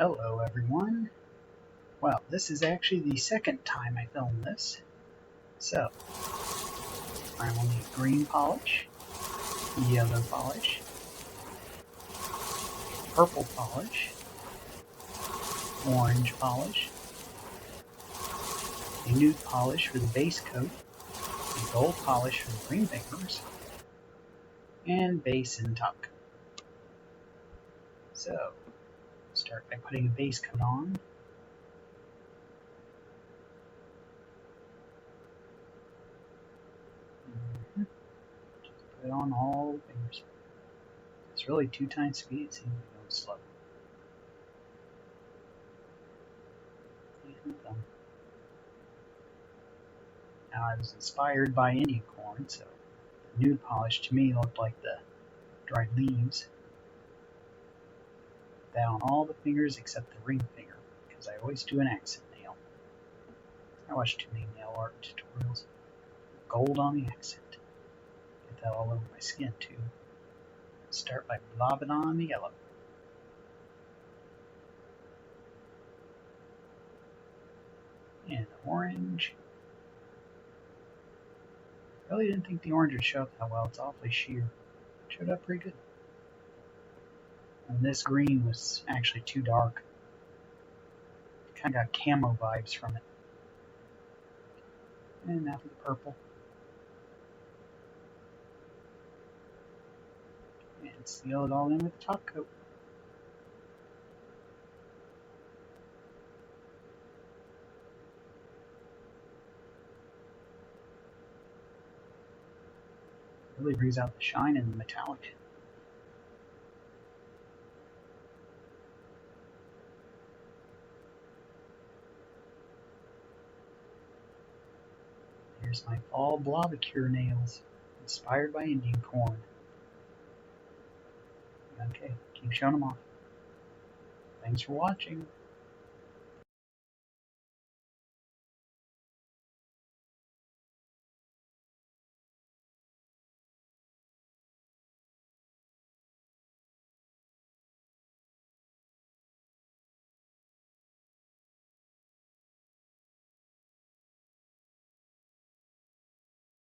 Hello everyone. Well, this is actually the second time I filmed this. So, I will need green polish, yellow polish, purple polish, orange polish, a nude polish for the base coat, a gold polish for the green fingers, and base and top coat. So, start by putting a base coat on. Just put it on all the fingers. It's really 2 times speed, it seems to be going slow. And thumb. Now I was inspired by Indian corn, so the nude polish to me looked like the dried leaves. Put that on all the fingers except the ring finger, because I always do an accent nail. I watch too many nail art tutorials. Gold on the accent. Get that all over my skin too. Start by blobbing on the yellow. And the orange. Really didn't think the orange would show up that well. It's awfully sheer. It showed up pretty good. And this green was actually too dark. Kind of got camo vibes from it. And now for the purple. And seal it all in with the top coat. Really brings out the shine and the metallic. Here's my fall blobicure nails, inspired by Indian corn. Okay, keep showing them off. Thanks for watching.